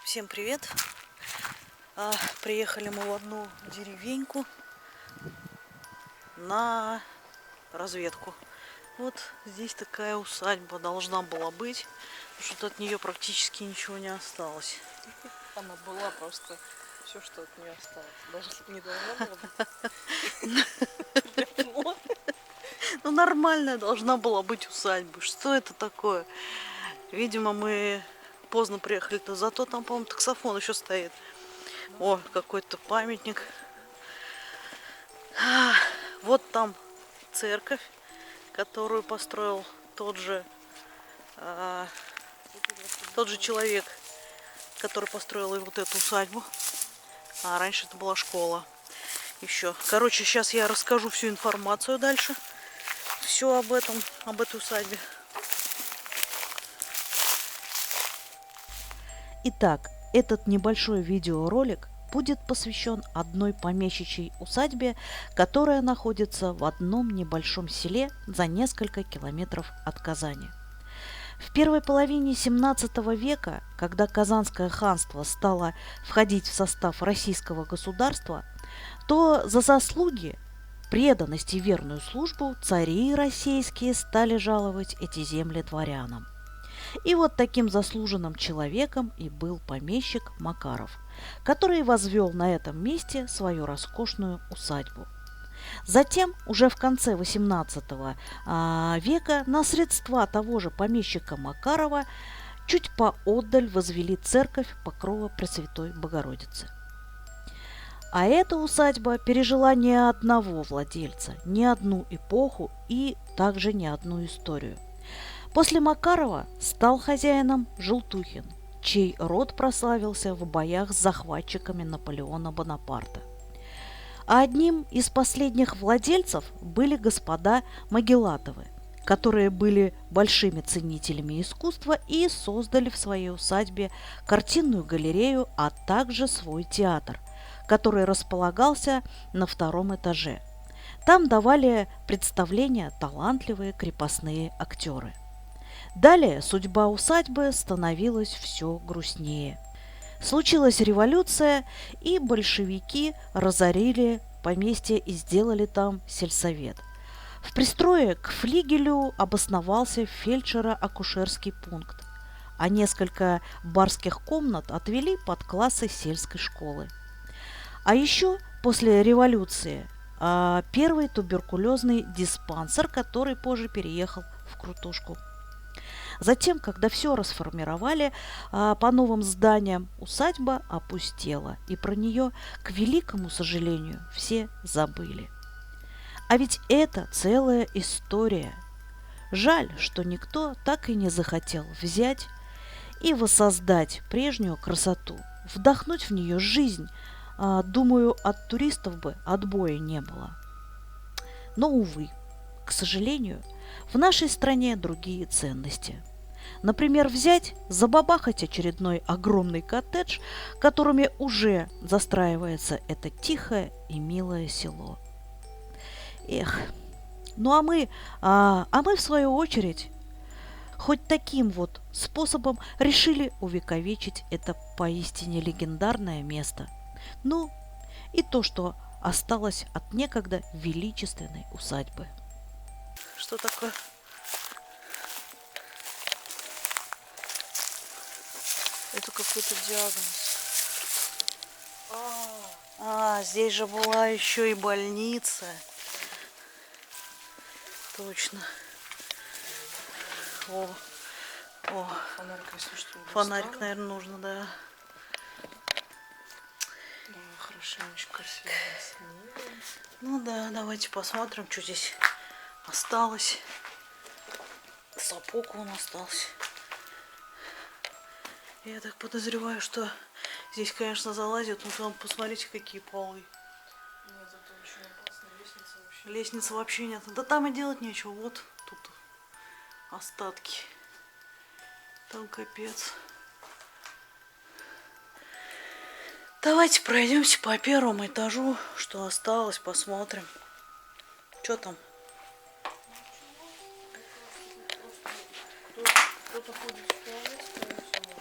Всем привет! Приехали мы в одну деревеньку на разведку. Вот здесь такая усадьба должна была быть, что-то от нее практически ничего не осталось. Она была просто все, что от нее осталось. Даже не должна была быть. Ну, нормальная должна была быть усадьба. Что это такое? Видимо, мы поздно приехали-то, зато там, по-моему, таксофон еще стоит. О, какой-то памятник. Вот там церковь, которую построил тот же человек, который построил и вот эту усадьбу. А раньше это была школа. Еще. Короче, сейчас я расскажу всю информацию дальше. Все об этой усадьбе. Итак, этот небольшой видеоролик будет посвящен одной помещичьей усадьбе, которая находится в одном небольшом селе за несколько километров от Казани. В первой половине 17 века, когда Казанское ханство стало входить в состав российского государства, то за заслуги, преданность и верную службу цари российские стали жаловать эти земли дворянам. И вот таким заслуженным человеком и был помещик Макаров, который возвел на этом месте свою роскошную усадьбу. Затем, уже в конце XVIII века, на средства того же помещика Макарова чуть поотдаль возвели церковь Покрова Пресвятой Богородицы. А эта усадьба пережила не одного владельца, не одну эпоху и также не одну историю. После Макарова стал хозяином Желтухин, чей род прославился в боях с захватчиками Наполеона Бонапарта. А одним из последних владельцев были господа Могилатовы, которые были большими ценителями искусства и создали в своей усадьбе картинную галерею, а также свой театр, который располагался на втором этаже. Там давали представления талантливые крепостные актеры. Далее судьба усадьбы становилась все грустнее. Случилась революция, и большевики разорили поместье и сделали там сельсовет. В пристрое к флигелю обосновался фельдшеро-акушерский пункт, а несколько барских комнат отвели под классы сельской школы. А еще после революции первый туберкулезный диспансер, который позже переехал в Крутушку. Затем, когда все расформировали по новым зданиям, усадьба опустела, и про нее, к великому сожалению, все забыли. А ведь это целая история. Жаль, что никто так и не захотел взять и воссоздать прежнюю красоту, вдохнуть в нее жизнь. Думаю, от туристов бы отбоя не было. Но, увы, к сожалению, в нашей стране другие ценности. Например, взять, забабахать очередной огромный коттедж, которыми уже застраивается это тихое и милое село. Эх, ну а мы в свою очередь, хоть таким вот способом решили увековечить это поистине легендарное место. Ну, и то, что осталось от некогда величественной усадьбы. Что такое? Это какой-то диагноз. Здесь же была еще и больница. Точно. О. Фонарик, если что, Фонарик, наверное, нужно, да. Да, хорошенечко все снимем. Ну да, давайте посмотрим, что здесь осталось. Сапог он остался. Я так подозреваю, что здесь, конечно, залазят, но там посмотрите, какие полы. Нет, это очень опасно. Лестница вообще. Лестницы вообще нет. Да там и делать нечего. Вот тут остатки. Там капец. Давайте пройдемся по первому этажу, что осталось, посмотрим. Что там? Кто-то ходит в туалет, скорее всего.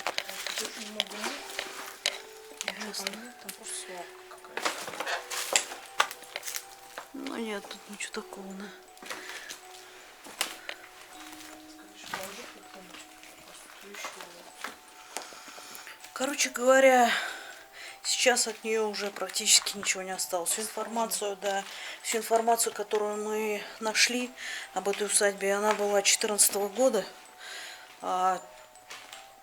Тут очень много мух. Ясно. Там просто свалка какая-то. Ну нет, тут ничего такого, да. Скажешь, положи какую-нибудь. Просто еще. Короче говоря, сейчас от нее уже практически ничего не осталось. Всю информацию, да, всю информацию, которую мы нашли об этой усадьбе, она была 2014 года. А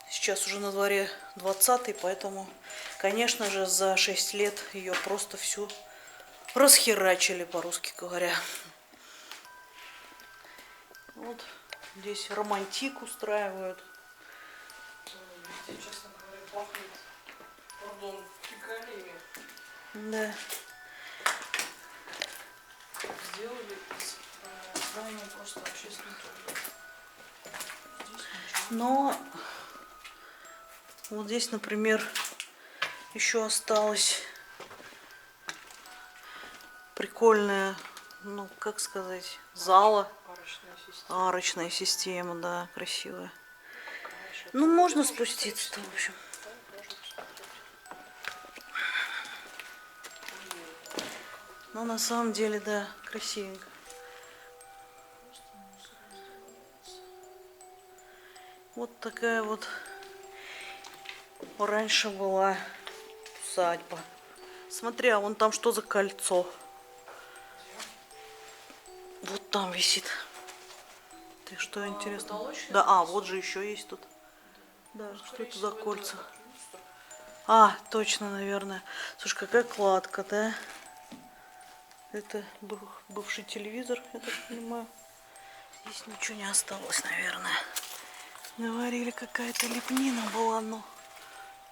сейчас уже на дворе 20-й, поэтому, конечно же, за 6 лет ее просто всю расхерачили, по-русски говоря. Вот здесь романтик устраивают. Везде, честно говоря, пахнет, пардон, фекалиями. Да. Сделали из здания просто общественный туалет. Здесь ничего. Но вот здесь, например, еще осталась прикольная, ну, как сказать, зала. Арочная система. Арочная система, да, красивая. Короче, Ну, можно спуститься-то, в общем. там можно посмотреть. Но на самом деле, да, красивенько. Вот такая вот раньше была усадьба. Смотри, а вон там что за кольцо? Вот там висит. Ты что, интересно? потолочное Да, кольцо? вот же еще есть тут. Да, что Скорее это за всего, кольца? это люстра. А, точно, наверное. Слушай, какая кладка, да? Это бывший телевизор, я так понимаю. Здесь ничего не осталось, наверное. Говорили, какая-то лепнина была, но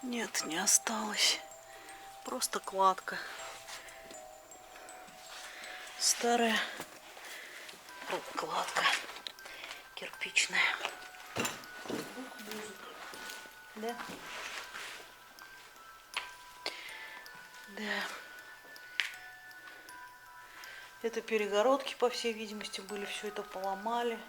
нет, не осталось. Просто кладка. Старая кладка. Кирпичная. Да? Да. Это перегородки, по всей видимости, были. Все это поломали.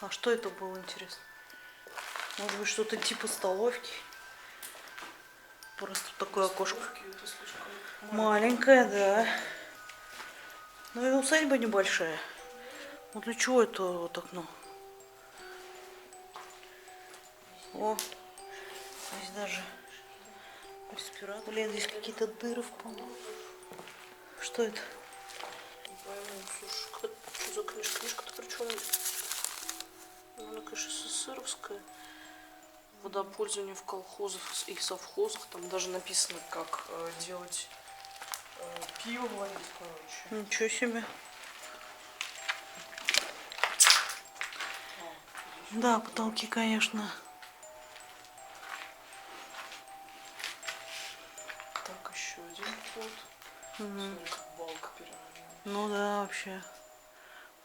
А что это было, интересно? Может быть, что-то типа столовки? Просто такое окошко. Столовки это слишком Маленькая, да. Ну и усадьба небольшая. Вот для чего это вот окно? О, здесь даже респиратор. Блин, здесь какие-то дыры в полу. Что это? Не пойму, слушай, что за книжка? Книжка-то причем, она, конечно, СССРовская. Водопользование в колхозах и совхозах. Там даже написано, как делать пиво варить, короче. Ничего себе. Да, потолки, конечно. Так, еще один вход. Смотри, как балка перевернена. Ну да, вообще.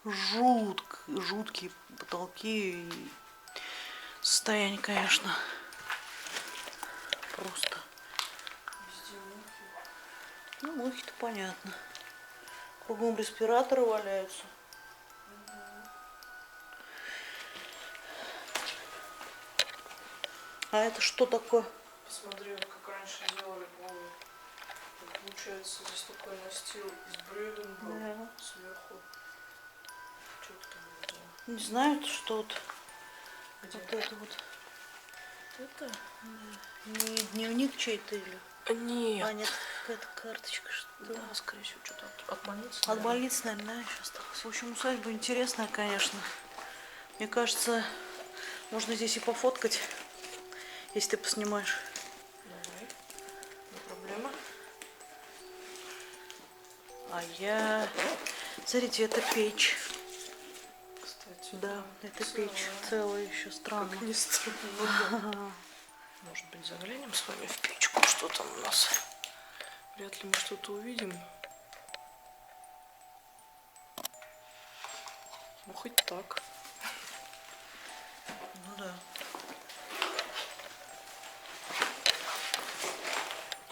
Жуткие потолки и состояние, конечно. Просто. Везде мухи. Ну, мухи-то понятно. Кругом респираторы валяются. А это что такое? Посмотри, вот как раньше делали полы. Вот получается, здесь такой настил из бревен был. Да. Сверху. Что это там было? Не знаю, что вот. Где? Вот это вот. Это? Не дневник чей-то или? Нет. А, нет, какая-то карточка, что-то. Да, скорее всего, что-то от больницы. От наверное. больницы, наверное, да, еще осталось. В общем, усадьба интересная, конечно. Мне кажется, можно здесь и пофоткать, Если ты поснимаешь. Давай. Не проблема. А я... Смотрите, это печь. Кстати, Да, это целая. печь целая еще, странно. Как ни странно. Может быть, заглянем с вами в печку, что там у нас. Вряд ли мы что-то увидим. Ну, хоть так. Ну да.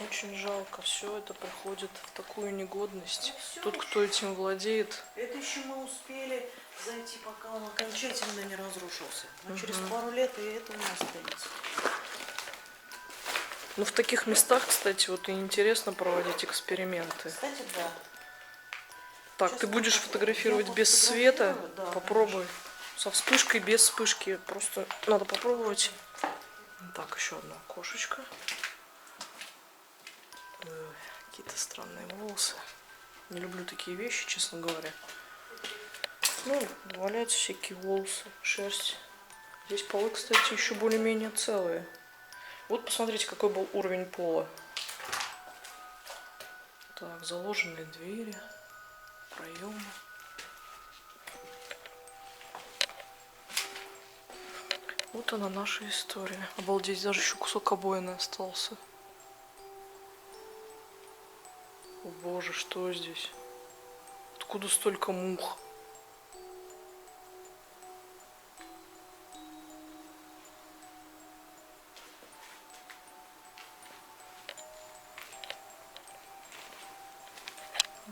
Очень жалко. Все это приходит в такую негодность. Ну, всё Тот, еще. кто этим владеет, Это еще мы успели зайти, пока он окончательно не разрушился. Но через пару лет и это у нас останется. ну, в таких местах, кстати, вот и интересно проводить эксперименты. Кстати, да. Так, Сейчас ты я будешь попробую. фотографировать Я без света? пофотографирую, да, Попробуй. Со вспышкой, без вспышки. Просто надо попробовать. Так, еще одно окошечко. Ой, какие-то странные волосы. Не люблю такие вещи, честно говоря. Ну, валяются всякие волосы, шерсть. Здесь полы, кстати, еще более-менее целые. Вот посмотрите, какой был уровень пола. Так, заложенные двери, проемы. Вот она, наша история. Обалдеть, даже еще кусок обоины остался. О боже, что здесь? Откуда столько мух?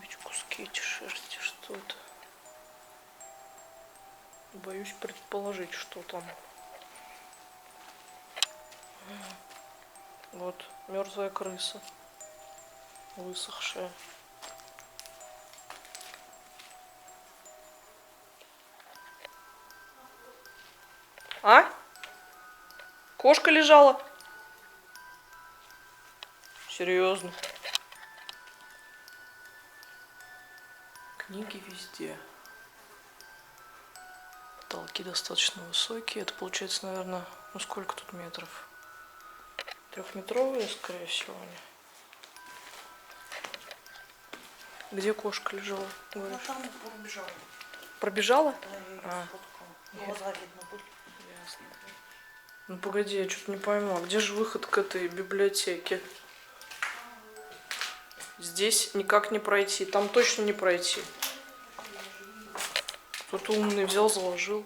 Эти куски, эти шерсти, что это? Боюсь предположить, что там. Вот, мертвая крыса. Высохшая. А? Кошка лежала? Серьезно? Книги везде. Потолки достаточно высокие. Это получается, наверное, ну сколько тут метров? 3-метровые, скорее всего, они. Где кошка лежала, Ну говоришь? там пробежала. Пробежала? Да, я ее А. сфоткала. Глаза видно были. Ясно. Ну погоди, я что-то не пойму. Где же выход к этой библиотеке? Здесь никак не пройти. Там точно не пройти. Кто-то умный взял, заложил.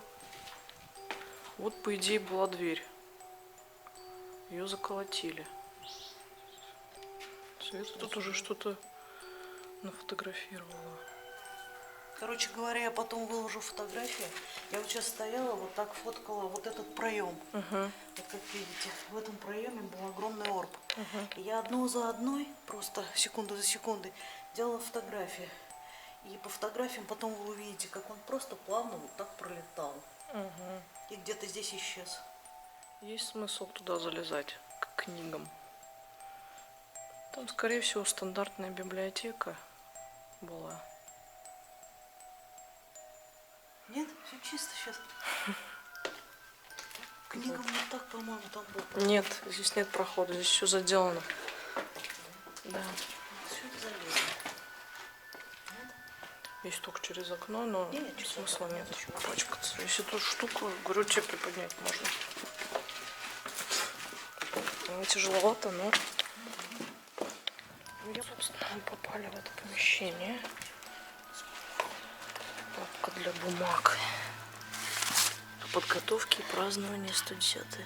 Вот, по идее, была дверь. Ее заколотили. Света тут уже что-то нафотографировала. Короче говоря, я потом выложу фотографии. Я вот сейчас стояла, вот так фоткала вот этот проем. Угу. Вот как видите, в этом проеме был огромный орб. И я одну за одной, просто секунду за секундой, делала фотографии. И по фотографиям потом вы увидите, как он просто плавно вот так пролетал. Угу. И где-то здесь исчез. Есть смысл туда залезать, к книгам. Там, скорее всего, стандартная библиотека была. Нет, все чисто сейчас. Книга вот так, по-моему, там был. Нет, здесь нет прохода, здесь все заделано. Да. Все это залезло. Есть только через окно, но Нет, смысла нет еще пачкаться. Если эту штуку, говорю, тебе приподнять можно. Она тяжеловато, но... Ну, собственно, мы попали в это помещение. Папка для бумаг. Подготовки и празднования 110-й.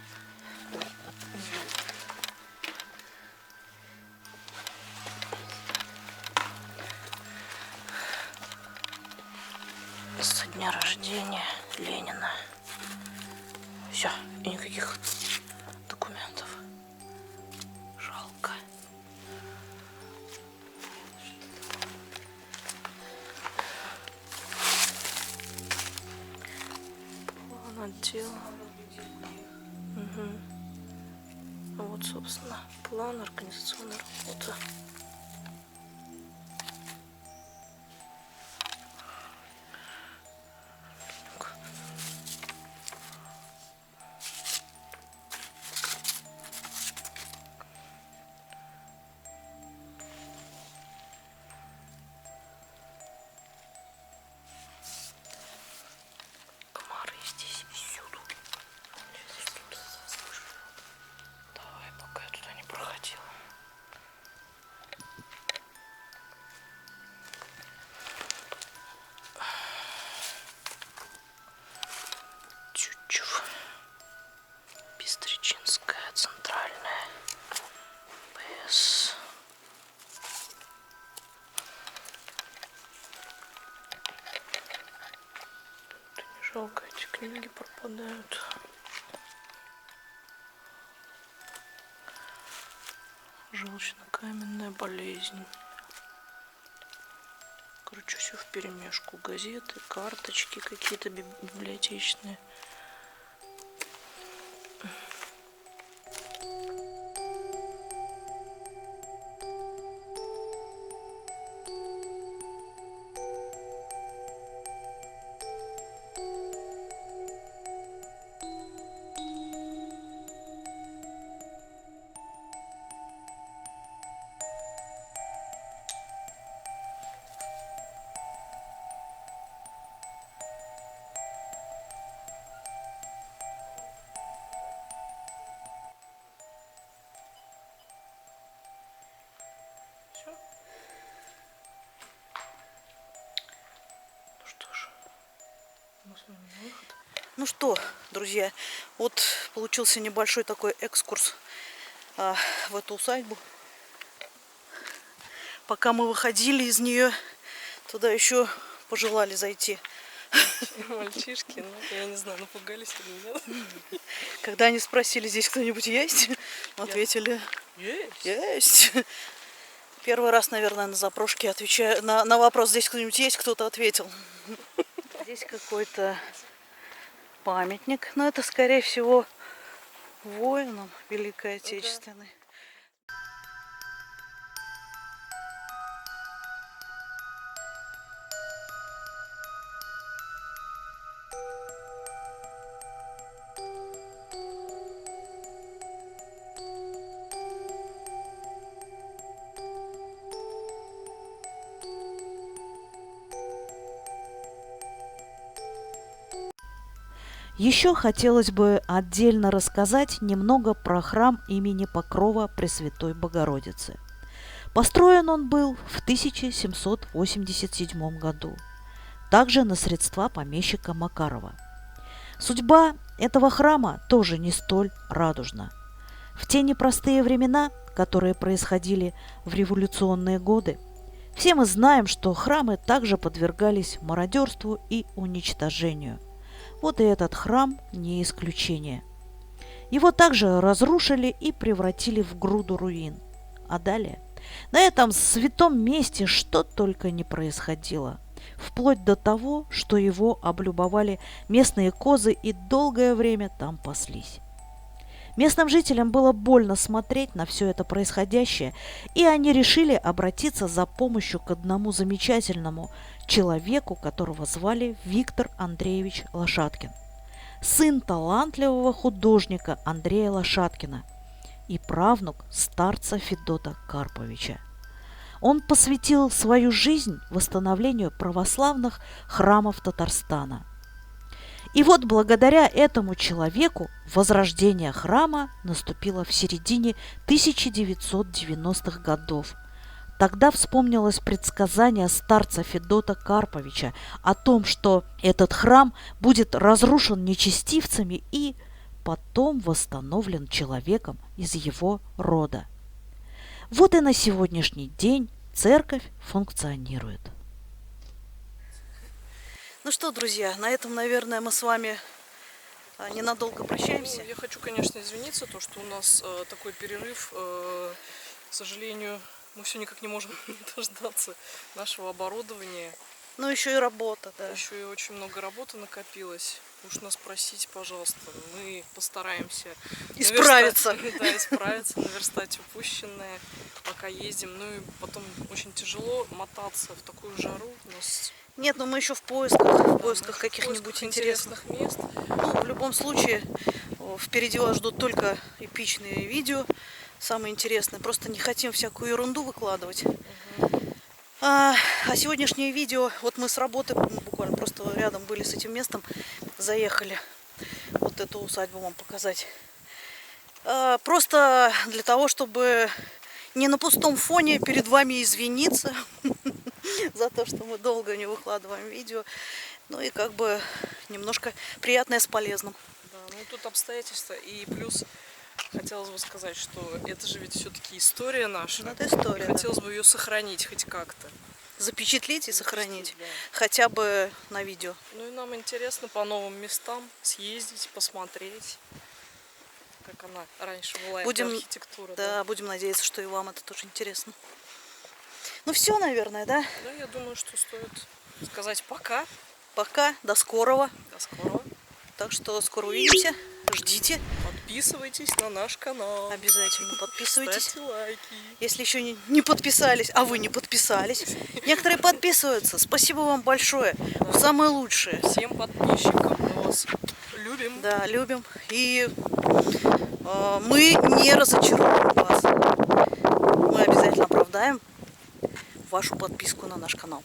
Со дня рождения Ленина. Все, и никаких документов. Жалко. План отдела. Угу. Вот, собственно, план организационной работы. Сестричинская, центральная. ПС. Да не жалко, эти книги пропадают. Желчно-каменная болезнь. Короче, все вперемешку. Газеты, карточки какие-то библиотечные. Все. Ну что ж, мы с вами на выход. Ну что, друзья, вот получился небольшой такой экскурс в эту усадьбу. Пока мы выходили из нее, туда еще пожелали зайти. Мальчишки, ну, я не знаю, напугались или нет. Когда они спросили, здесь кто-нибудь есть, мы ответили, есть. Первый раз, наверное, на запрошке отвечаю на вопрос, здесь кто-нибудь есть, кто-то ответил. Здесь какой-то памятник, но это, скорее всего, воинам Великой Отечественной. Еще хотелось бы отдельно рассказать немного про храм имени Покрова Пресвятой Богородицы. Построен он был в 1787 году, также на средства помещика Макарова. Судьба этого храма тоже не столь радужна. В те непростые времена, которые происходили в революционные годы, все мы знаем, что храмы также подвергались мародерству и уничтожению. Вот и этот храм не исключение. Его также разрушили и превратили в груду руин. А далее, на этом святом месте что только не происходило. Вплоть до того, что его облюбовали местные козы и долгое время там паслись. Местным жителям было больно смотреть на все это происходящее, и они решили обратиться за помощью к одному замечательному человеку, которого звали Виктор Андреевич Лошадкин, сын талантливого художника Андрея Лошадкина и правнук старца Федота Карповича. Он посвятил свою жизнь восстановлению православных храмов Татарстана. И вот благодаря этому человеку возрождение храма наступило в середине 1990-х годов. Тогда вспомнилось предсказание старца Федота Карповича о том, что этот храм будет разрушен нечестивцами и потом восстановлен человеком из его рода. Вот и на сегодняшний день церковь функционирует. Ну что, друзья, на этом, наверное, мы с вами ненадолго прощаемся. Ну, я хочу, конечно, извиниться, то, что у нас такой перерыв. К сожалению, мы все никак не можем дождаться нашего оборудования. Ну, еще и работа, да. Еще и очень много работы накопилось. Уж нас просите, пожалуйста. Мы постараемся Исправиться. наверстать упущенное, пока ездим. Ну и потом очень тяжело мотаться в такую жару. У нас Нет, но мы еще в поисках каких-нибудь интересных мест. Ну, в любом случае, впереди вас ждут только эпичные видео, самые интересные. Просто не хотим всякую ерунду выкладывать. А сегодняшнее видео, вот мы с работы буквально просто рядом были с этим местом, заехали вот эту усадьбу вам показать. Просто для того, чтобы не на пустом фоне перед вами извиниться за то, что мы долго не выкладываем видео. Ну и как бы немножко приятное с полезным. Да, ну тут обстоятельства. И плюс хотелось бы сказать, что это же ведь все-таки история наша. Ну, это история, И да. хотелось бы ее сохранить хоть как-то. Запечатлеть и сохранить. Да. Хотя бы на видео. Ну и нам интересно по новым местам съездить, посмотреть, как она раньше была, Будем, эта архитектура. да, будем надеяться, что и вам это тоже интересно. Ну все, наверное, да? Да, я думаю, что стоит сказать пока. Пока, до скорого. До скорого. Так что скоро увидимся. Ждите. Подписывайтесь на наш канал. Обязательно подписывайтесь. Ставьте лайки. Если еще не подписались, а вы не подписались. Некоторые подписываются. Спасибо вам большое. Вы самые лучшие. Всем подписчикам мы вас любим. Да, любим. И мы не разочаруем вас. Мы обязательно оправдаем вашу подписку на наш канал.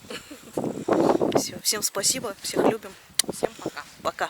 Все, всем спасибо, всех любим. Всем пока. Пока.